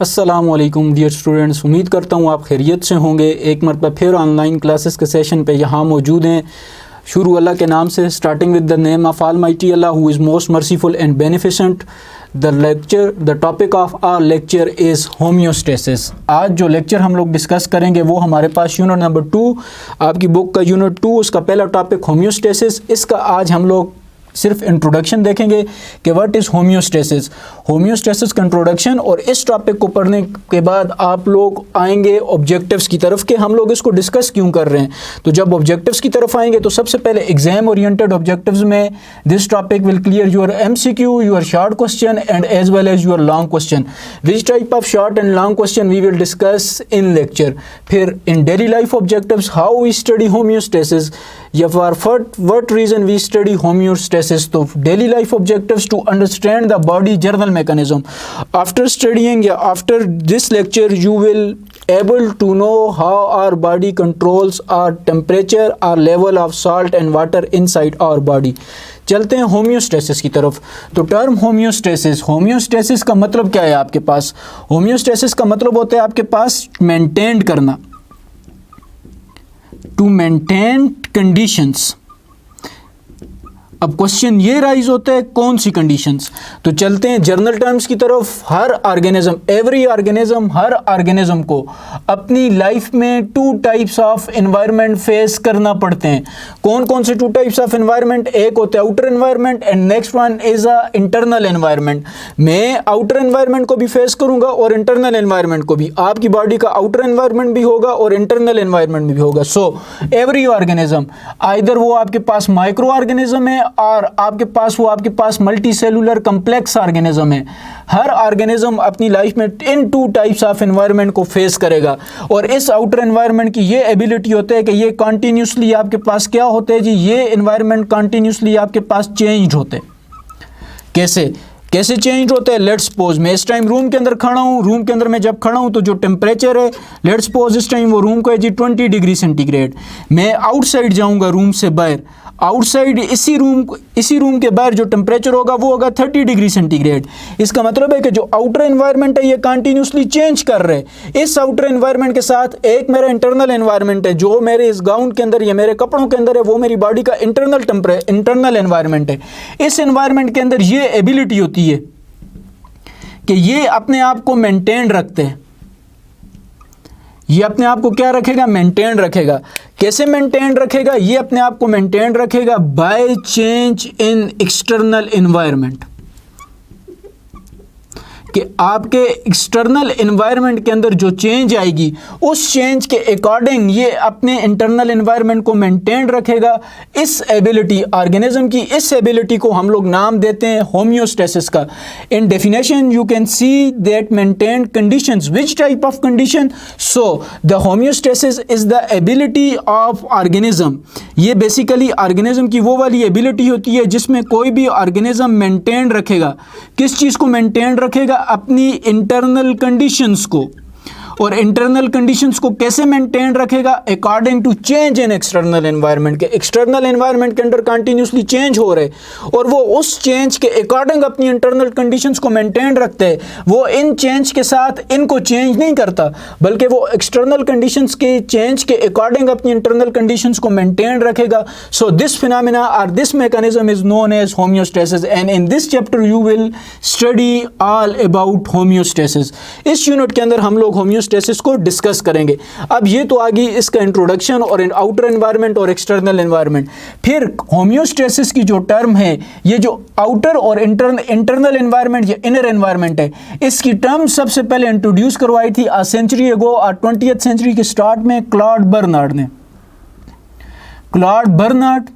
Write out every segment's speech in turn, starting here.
अस्सलामुअलैकुम dear students, उम्मीद करता हूँ आप खैरियत से होंगे। एक मरतबा फिर ऑनलाइन क्लासेस के सेशन पे यहाँ मौजूद हैं। शुरू अल्लाह के नाम से, starting with the name of almighty Allah who is most merciful and beneficent. The topic of our lecture is homeostasis. आज जो लेक्चर हम लोग डिस्कस करेंगे वो हमारे पास यूनिट नंबर 2, आपकी बुक का यूनिट 2, उसका पहला टॉपिक होम्योस्टेसिस। इसका आज हम लोग सिर्फ इंट्रोडक्शन देखेंगे कि व्हाट इज़ होम्योस्टेसिस, होम्योस्टेसिस का इंट्रोडक्शन। और इस टॉपिक को पढ़ने के बाद आप लोग आएंगे ऑब्जेक्टिव्स की तरफ कि हम लोग इसको डिस्कस क्यों कर रहे हैं। तो जब ऑब्जेक्टिव्स की तरफ आएंगे तो सबसे पहले एग्जाम ओरिएंटेड ऑब्जेक्टिव्स में this topic will clear your MCQ, your short question and as well as your long question. Which type of short and long question we will discuss in lecture. फिर in daily life objectives, how we study homeostasis या for what reason we study homeostasis. तो daily life objectives to understand the body journal mechanism. After studying या after this lecture you will able to know how our body controls our temperature, our level of salt and water inside our body। चलते हैं homeostasis की तरफ। तो term homeostasis का मतलब क्या है आपके पास? होम्योस्टेसिस का मतलब होता है आपके पास मेंटेन करना, टू मेंटेन कंडीशंस। अब क्वेश्चन ये राइज होता है कौन सी कंडीशंस। तो चलते हैं जर्नल टर्म्स की तरफ। हर ऑर्गेनिज्म, एवरी ऑर्गेनिज्म, हर ऑर्गेनिज्म को अपनी लाइफ में 2 टाइप्स ऑफ एनवायरनमेंट फेस करना पड़ते हैं। कौन कौन से 2 टाइप्स ऑफ एनवायरनमेंट? एक होता है outer environment and next one is a internal environment. मैं आउटर एनवायरनमेंट को भी फेस करूंगा और इंटरनल एनवायरनमेंट को भी। आपकी बॉडी का आउटर एनवायरनमेंट भी होगा और इंटरनल एनवायरनमेंट भी होगा। सो एवरी ऑर्गेनिज्म, आइदर वो आपके पास माइक्रो ऑर्गेनिज्म है और आपके पास मल्टी सेलुलर कम्प्लेक्स ऑर्गेनिज्म है। हर ऑर्गेनिज्म अपनी लाइफ में इन 2 टाइप्स ऑफ एनवायरनमेंट को फेस करेगा। और इस आउटर एनवायरनमेंट की ये एबिलिटी होता है कि ये कॉन्टिन्यूसली आपके पास क्या होते हैं जी, ये एनवायरनमेंट कॉन्टिन्यूसली आपके पास चेंज होते हैं। कैसे चेंज होता है? लेट्स सपोज मैं इस टाइम रूम के अंदर खड़ा हूँ। रूम के अंदर मैं जब खड़ा हूँ तो जो टेम्परेचर है, लेट्स सपोज इस टाइम वो रूम का है जी 20 डिग्री सेंटीग्रेड। मैं आउटसाइड जाऊँगा रूम से बाहर, आउटसाइड इसी रूम के बाहर जो टेम्परेचर होगा वो होगा 30 डिग्री सेंटीग्रेड। इसका मतलब है कि जो आउटर एनवायरनमेंट है ये कंटिन्यूसली चेंज कर रहे हैं। इस आउटर एनवायरनमेंट के साथ एक मेरा इंटरनल एनवायरनमेंट है, जो मेरे इस गाउन के अंदर या मेरे कपड़ों के अंदर है, वो मेरी बॉडी का इंटरनल एनवायरनमेंट है। इस एनवायरनमेंट के अंदर ये एबिलिटी होती है कि ये अपने आप को मेंटेन रखते हैं। ये अपने आप को क्या रखेगा? मेंटेन रखेगा। कैसे मेंटेन रखेगा? ये अपने आप को मेंटेन रखेगा bye change in external environment. कि आपके एक्सटर्नल एनवायरनमेंट के अंदर जो चेंज आएगी उस चेंज के अकॉर्डिंग ये अपने इंटरनल एनवायरनमेंट को मेंटेन रखेगा। इस एबिलिटी, ऑर्गेनिज्म की इस एबिलिटी को हम लोग नाम देते हैं होम्योस्टेसिस का। In definition you can see that maintain conditions. Which type of condition? So the homeostasis is the ability of organism. ये बेसिकली ऑर्गेनिज्म की वो वाली एबिलिटी होती है जिसमें कोई भी ऑर्गेनिज्म मेंटेन रखेगा। किस चीज़ को मेंटेन रखेगा? अपनी इंटरनल कंडीशंस को। और इंटरनल कंडीशंस को कैसे मेंटेन रखेगा? According to change in external environment. के एक्सटर्नल एनवायरनमेंट के अंदर कंटिन्यूसली चेंज हो रहे और वो उस चेंज के अकॉर्डिंग अपनी इंटरनल कंडीशंस को मेंटेन रखते हैं। वो इन चेंज के साथ इनको चेंज नहीं करता, बल्कि वो एक्सटर्नल कंडीशंस के चेंज के अकॉर्डिंग अपनी इंटरनल कंडीशंस को मेंटेन रखेगा। सो दिस फिनोमेना और this mechanism is known as homeostasis and in this chapter you will study all about homeostasis. इस यूनिट के अंदर हम लोग होम्योस्टेसिस को डिस्कस करेंगे। अब ये तो आ गई इसका इंट्रोडक्शन और आउटर एनवायरनमेंट और एक्सटर्नल एनवायरनमेंट। फिर होम्योस्टेसिस की जो टर्म है, ये जो आउटर और इंटरनल एनवायरनमेंट या इनर एनवायरनमेंट है, इसकी टर्म सबसे पहले इंट्रोड्यूस करवाई थी अ सेंचुरी अगो और 20th सेंचुरी के स्टार्ट में क्लॉड बर्नार्ड ने। क्लॉड बर्नार्ड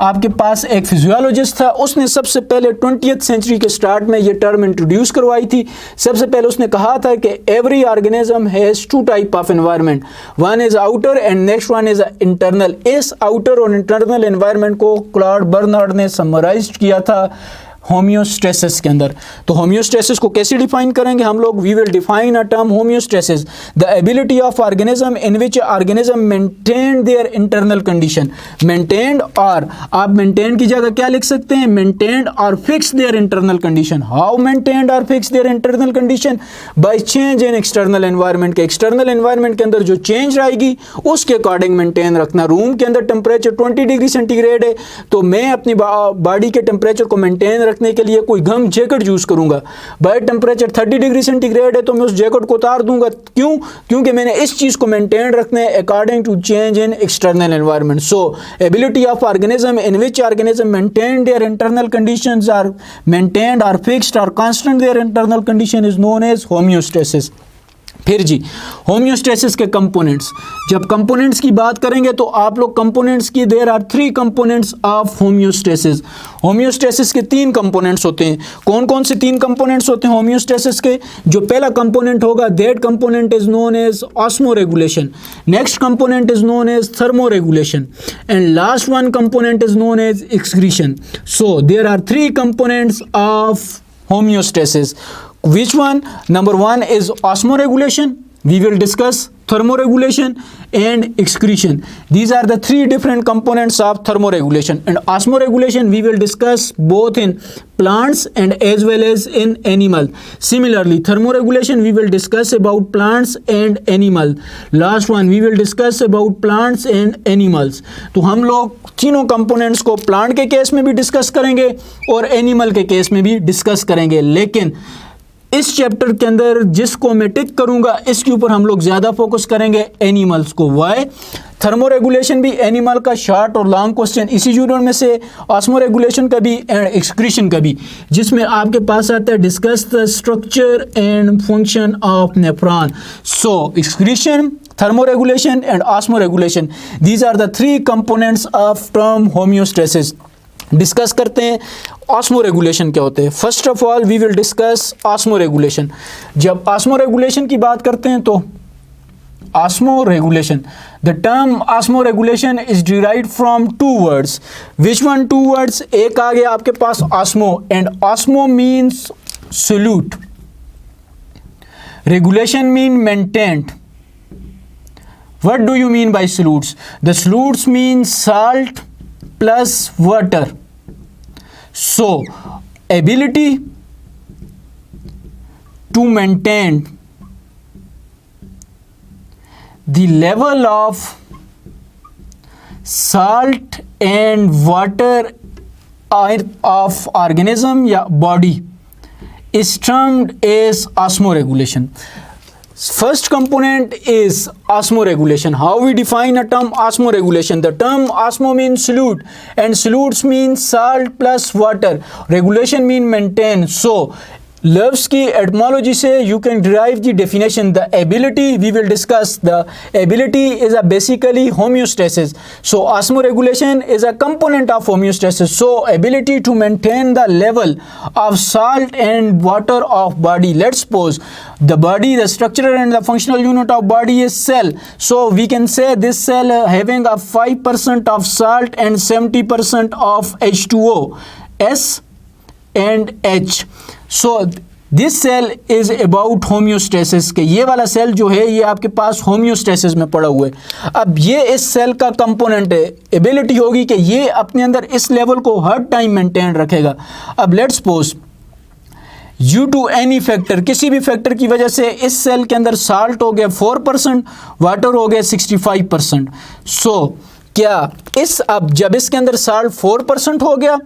आपके पास एक फिजियोलॉजिस्ट था, उसने सबसे पहले 20th सेंचुरी के स्टार्ट में ये टर्म इंट्रोड्यूस करवाई थी। सबसे पहले उसने कहा था कि every organism has 2 type of environment, one is outer and next one is internal. इस आउटर और इंटरनल एनवायरनमेंट को क्लॉड बर्नार्ड ने समराइज किया था होम्योस्टेसिस के अंदर। तो होम्योस्टेसिस को कैसे डिफाइन करेंगे हम लोग? We will define a term homeostasis, the ability of organism in which organism maintain their internal condition. Maintained, और आप मेंटेन की जगह क्या लिख सकते हैं? मेंटेन्ड और fix their internal condition. How maintained और fix their internal condition? By change in external environment के एक्सटर्नल एनवायरनमेंट के अंदर जो चेंज आएगी उसके अकॉर्डिंग मेंटेन रखना। रूम के अंदर टेम्परेचर 20 डिग्री सेंटीग्रेड है, तो मैं अपनी बॉडी के टेम्परेचर को मेंटेन रखने के लिए कोई गर्म जैकेट यूज करूंगा। बाहर टेम्परेचर 30 डिग्री सेंटीग्रेड है तो मैं उस जैकेट को उतार दूंगा। क्यों? क्योंकि मैंने इस चीज को मेंटेन रखना है according to change in external environment. So ability of organism in which organism maintain their internal conditions are maintained और फिक्स्ड और constant their internal condition is known as homeostasis. फिर जी होम्योस्टेसिस के कंपोनेंट्स, जब components की बात करेंगे तो आप लोग कंपोनेंट्स की there are 3 components of homeostasis. Homeostasis के 3 कंपोनेंट्स होते हैं। कौन कौन से 3 कंपोनेंट्स होते हैं होम्योस्टेसिस के? जो पहला कंपोनेंट होगा that component is known as osmoregulation, next component is known as thermoregulation and last one component is known as excretion. So there are 3 components of homeostasis. Which one? Number 1 is osmoregulation. We will discuss thermoregulation and excretion. These are the 3 different components of thermoregulation. And osmoregulation we will discuss both in plants and as well as in animal. Similarly, thermoregulation we will discuss about plants and animal. Last one we will discuss about plants and animals. तो हम लोग तीनों components को plant के case में भी discuss करेंगे और एनिमल के केस में भी डिस्कस करेंगे, लेकिन इस चैप्टर के अंदर जिसको मैं टिक करूंगा इसके ऊपर हम लोग ज़्यादा फोकस करेंगे एनिमल्स को। वाई? थर्मोरेगुलेशन भी एनिमल का शॉर्ट और लॉन्ग क्वेश्चन इसी यूनिट में से, ऑस्मोरेगुलेशन का भी एंड एक्सक्रीशन का भी, जिसमें आपके पास आता है discuss the structure and function of nephron. So excretion, thermoregulation and osmoregulation, these are the 3 components of term homeostasis. Discuss करते हैं ऑस्मोरेगुलेशन क्या होते हैं। First of all we will discuss osmoregulation. जब ऑस्मोरेगुलेशन की बात करते हैं तो osmoregulation, the term osmoregulation is derived from 2 words. Which one 2 words? एक आ गया आपके पास osmo, and osmo means solute, regulation mean maintained. What do you mean by solutes? The solutes mean salt plus water. So ability to maintain the level of salt and water of organism या body is termed as osmoregulation. First component is osmoregulation. How we define a term osmoregulation? The term osmo means solute and solutes mean salt plus water. Regulation mean maintain. So Love's की etymology से you can derive the definition. The ability we will discuss. The ability is a basically homeostasis. So osmoregulation is a component of homeostasis. So ability to maintain the level of salt and water of body. Let's suppose the body, the structure and the functional unit of body is cell. So we can say this cell having a 5% of salt and 70% of H2O, S and H. So this cell is about homeostasis के ये वाला cell जो है ये आपके पास homeostasis में पड़ा हुआ है। अब ये इस सेल का कंपोनेंट है, एबिलिटी होगी कि ये अपने अंदर इस लेवल को हर टाइम मेंटेन रखेगा। अब let's suppose due to any factor, किसी भी फैक्टर की वजह से इस सेल के अंदर साल्ट हो गया 4%, वाटर हो गया 65%। सो क्या इस अब जब इसके अंदर साल्ट 4% हो गया,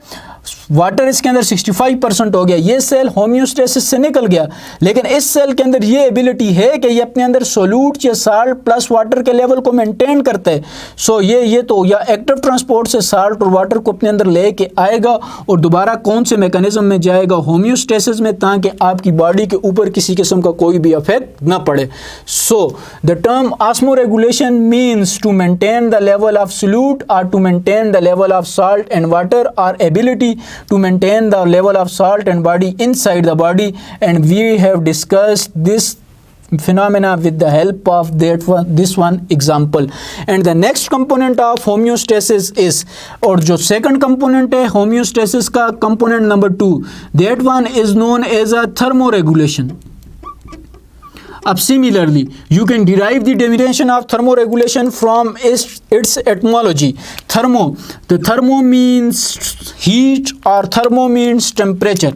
वाटर इसके अंदर 65% हो गया, ये सेल होम्योस्टेसिस से निकल गया, लेकिन इस सेल के अंदर ये एबिलिटी है कि ये अपने अंदर सोल्यूट या साल्ट प्लस वाटर के लेवल को मेंटेन करता है। सो ये तो या एक्टिव ट्रांसपोर्ट से साल्ट और वाटर को अपने अंदर लेके आएगा और दोबारा कौन से मैकेनिज्म में जाएगा? होम्योस्टेसिस में, ताकि आपकी बॉडी के ऊपर किसी किस्म का कोई भी इफेक्ट ना पड़े। So the term osmoregulation means to maintain the level of solute और to maintain the level of salt and water और ability to maintain the level of salt and body inside the body, and we have discussed this phenomena with the help of this one example. And the next component of homeostasis is, और जो second component है homeostasis का component number 2, that one is known as a thermoregulation. अब similarly, you can derive the definition of thermoregulation from its etymology. Thermo, the thermo means heat और thermo means temperature.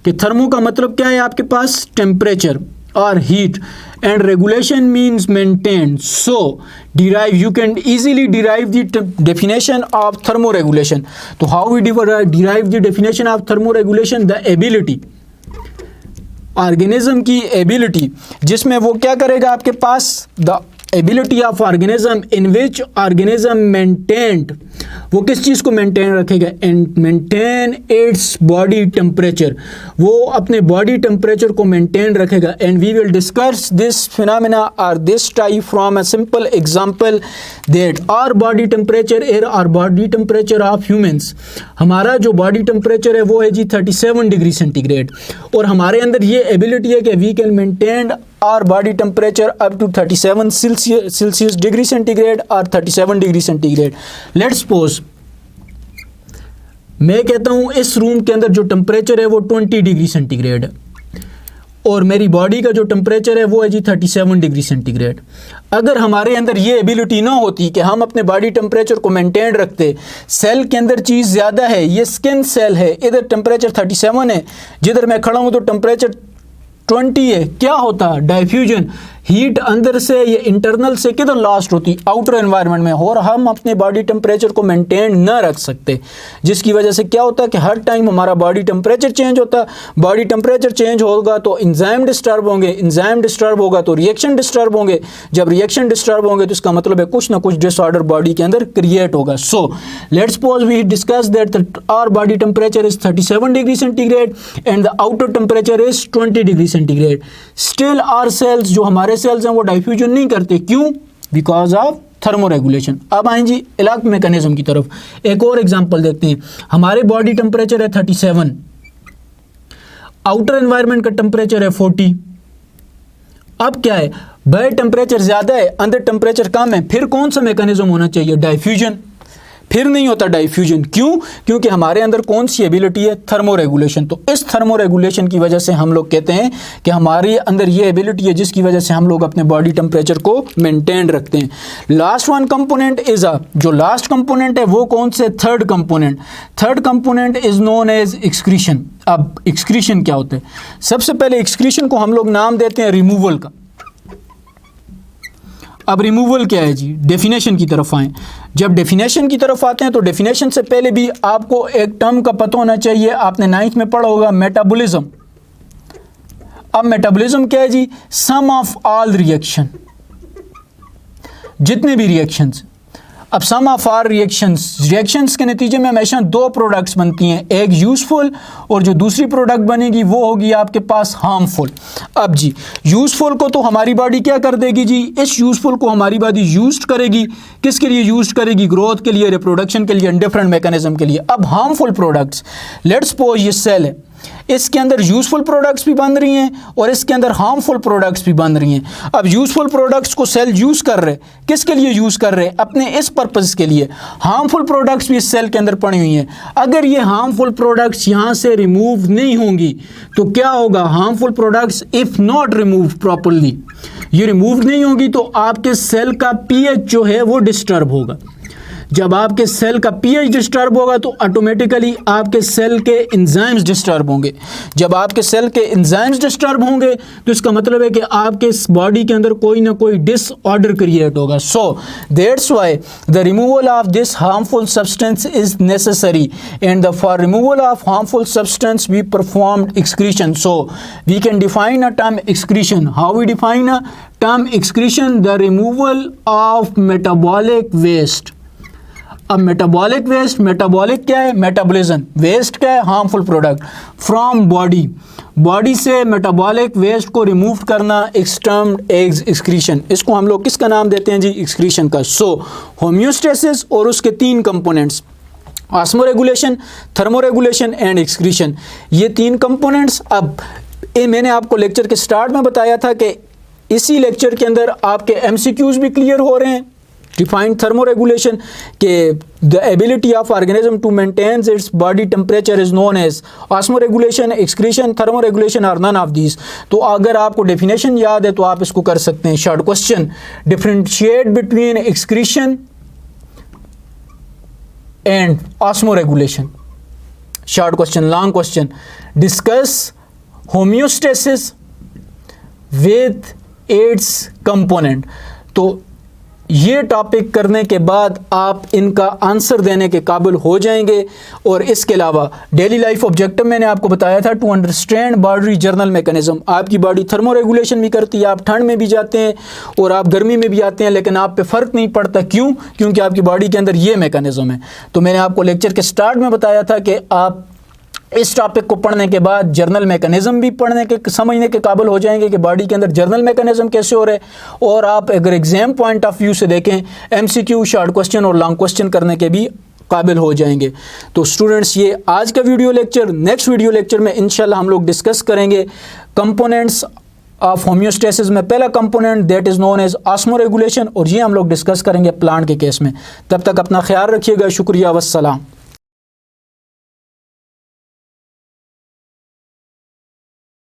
कि thermo का मतलब क्या है आपके पास? temperature और heat, and regulation means maintain. So derive, you can easily derive the definition of thermoregulation. So how we derive the definition of thermoregulation? The ability, organism की ability, जिसमें वो क्या करेगा आपके पास? The ability of organism in which organism maintained, वो किस चीज़ को मेंटेन रखेगा? मेंटेन इट्स बॉडी टेम्परेचर, वो अपने बॉडी टेम्परेचर को मेंटेन रखेगा. And we will discuss this phenomena और this type from a simple example that our body temperature air और बॉडी टेम्परेचर ऑफ ह्यूमंस, हमारा जो बॉडी टेम्परेचर है वो है जी 37 डिग्री सेंटीग्रेड, और हमारे अंदर ये एबिलिटी है कि we can maintain our body temperature up to 37 Celsius degree centigrade और 37 डिग्री सेंटीग्रेड. लेट्स सपोज मैं कहता हूं इस रूम के अंदर जो टेम्परेचर है वो 20 डिग्री सेंटीग्रेड है, और मेरी बॉडी का जो टेम्परेचर है वो है जी 37 डिग्री सेंटीग्रेड. अगर हमारे अंदर ये एबिलिटी ना होती कि हम अपने बॉडी टेम्परेचर को मेंटेन रखते, सेल के अंदर चीज़ ज़्यादा है, ये स्किन सेल है, इधर टेम्परेचर 37 है, जिधर मैं खड़ा हूँ तो टेम्परेचर 20 है, क्या होता? डाइफ्यूजन, हीट अंदर से ये इंटरनल से किधर लास्ट होती? आउटर एनवायरनमेंट में, और हम अपने बॉडी टेम्परेचर को मेंटेन न रख सकते, जिसकी वजह से क्या होता है कि हर टाइम हमारा बॉडी टेम्परेचर चेंज होता. बॉडी टेम्परेचर चेंज होगा तो इंजाइम डिस्टर्ब होंगे, इंजाइम डिस्टर्ब होगा तो रिएक्शन डिस्टर्ब होंगे, जब रिएक्शन डिस्टर्ब होंगे तो इसका मतलब है कुछ ना कुछ डिसऑर्डर बॉडी के अंदर क्रिएट होगा. So let's suppose we discuss that our body temperature is 37 degree centigrade and the outer temperature is 20 degree centigrade. Still our cells, जो हमारे सेल्स हैं वो डाइफ्यूजन नहीं करते. क्यों? Because of thermoregulation. अब आए जी इलाक मैकेनिज्म की तरफ. एक और एग्जांपल देखते हैं. हमारे बॉडी टेम्परेचर है 37, आउटर एनवायरनमेंट का टेम्परेचर है 40. अब क्या है? बाहर टेम्परेचर ज्यादा है, अंदर टेम्परेचर कम है, फिर कौन सा मैकेनिज्म होना चाहिए? डाइफ्यूजन. फिर नहीं होता डाइफ्यूजन. क्यों? क्योंकि हमारे अंदर कौन सी एबिलिटी है? थर्मोरेगुलेशन. तो इस थर्मोरेगुलेशन की वजह से हम लोग कहते हैं कि हमारे अंदर ये एबिलिटी है जिसकी वजह से हम लोग अपने बॉडी टेम्परेचर को मेंटेन रखते हैं. लास्ट वन कंपोनेंट इज जो लास्ट कंपोनेंट है वो कौन से? Third component. Third component is known as excretion. अब एक्सक्रीशन क्या होता है? सबसे पहले एक्सक्रीशन को हम लोग नाम देते हैं रिमूवल का. अब रिमूवल क्या है जी? डेफिनेशन की तरफ आएँ. जब डेफिनेशन की तरफ आते हैं तो डेफिनेशन से पहले भी आपको एक टर्म का पता होना चाहिए. आपने 9th में पढ़ा होगा मेटाबॉलिज्म. अब मेटाबॉलिज्म क्या है जी? सम ऑफ ऑल रिएक्शन, जितने भी रिएक्शंस. अब सम ऑफ आर रिएक्शंस के नतीजे में हमेशा दो प्रोडक्ट्स बनती हैं, एक यूजफुल और जो दूसरी प्रोडक्ट बनेगी वो होगी आपके पास हार्मफुल. अब जी यूजफुल को तो हमारी बॉडी क्या कर देगी जी? इस यूजफुल को हमारी बॉडी यूज करेगी. किसके लिए यूज करेगी? ग्रोथ के लिए, रिप्रोडक्शन के लिए, डिफरेंट मैकेनिज्म के लिए. अब हार्मफुल प्रोडक्ट्स, लेट्स सपोज ये सेल है, इसके अंदर यूजफुल प्रोडक्ट्स भी बन रही हैं और इसके अंदर हार्मफुल प्रोडक्ट्स भी बन रही हैं. अब यूजफुल प्रोडक्ट्स को सेल यूज कर रहे, किसके लिए यूज कर रहे? अपने इस पर्पस के लिए. हार्मफुल प्रोडक्ट्स भी इस सेल के अंदर पड़ी हुई हैं. अगर ये हार्मफुल प्रोडक्ट्स यहाँ से रिमूव नहीं होंगी तो क्या होगा? Harmful products if not remove properly, ये रिमूव नहीं होगी तो आपके सेल का पीएच जो है वो डिस्टर्ब होगा. जब आपके सेल का पीएच डिस्टर्ब होगा तो ऑटोमेटिकली आपके सेल के एंजाइम्स डिस्टर्ब होंगे. जब आपके सेल के एंजाइम्स डिस्टर्ब होंगे तो इसका मतलब है कि आपके बॉडी के अंदर कोई ना कोई डिसऑर्डर क्रिएट होगा. So that's why the removal of this harmful substance is necessary and for removal of harmful substance we performed excretion. So we can define a term excretion. How we define a term excretion? The removal of metabolic waste. अब metabolic waste, metabolic क्या है? Metabolism. Waste क्या है? Harmful product from body. Body से metabolic waste को remove करना is termed as excretion. इसको हम लोग किसका नाम देते हैं जी? एक्सक्रीशन का. सो होम्योस्टेसिस और उसके 3 components, osmoregulation, thermoregulation and excretion, ये 3 कंपोनेंट्स. अब ये मैंने आपको लेक्चर के स्टार्ट में बताया था कि इसी लेक्चर के अंदर आपके MCQs भी क्लियर हो रहे हैं। डिफाइंड थर्मोरेगुलेशन के the ability of organism to maintain its body temperature is known as osmoregulation, excretion, thermoregulation और नन ऑफ दीज। तो अगर आपको डेफिनेशन याद है तो आप इसको कर सकते हैं। Short question, differentiate between excretion and osmoregulation. Short question, long question, discuss homeostasis with its component. तो ये टॉपिक करने के बाद आप इनका आंसर देने के काबिल हो जाएंगे। और इसके अलावा डेली लाइफ ऑब्जेक्टिव मैंने आपको बताया था, to understand body journal mechanism. आपकी बॉडी थर्मोरेगुलेशन भी करती है, आप ठंड में भी जाते हैं और आप गर्मी में भी आते हैं, लेकिन आप पे फ़र्क नहीं पड़ता। क्यों? क्योंकि आपकी बॉडी के अंदर ये मैकेनिज्म है। तो मैंने आपको लेक्चर के स्टार्ट में बताया था कि आप इस टॉपिक को पढ़ने के बाद जर्नल मैकेनिज्म भी पढ़ने के समझने के काबिल हो जाएंगे कि बॉडी के अंदर जर्नल मैकेनिज्म कैसे हो रहे हैं। और आप अगर एग्जाम पॉइंट ऑफ व्यू से देखें, MCQ, शॉर्ट क्वेश्चन और लॉन्ग क्वेश्चन करने के भी काबिल हो जाएंगे। तो स्टूडेंट्स, ये आज का video lecture. Next video lecture में इंशाल्लाह हम लोग डिस्कस करेंगे कंपोनेंट्स ऑफ होम्योस्टेसिस में पहला component that is known as osmoregulation, और ये हम लोग डिस्कस करेंगे प्लांट के केस में। तब तक अपना ख्याल रखिएगा। शुक्रिया, वस्सलाम।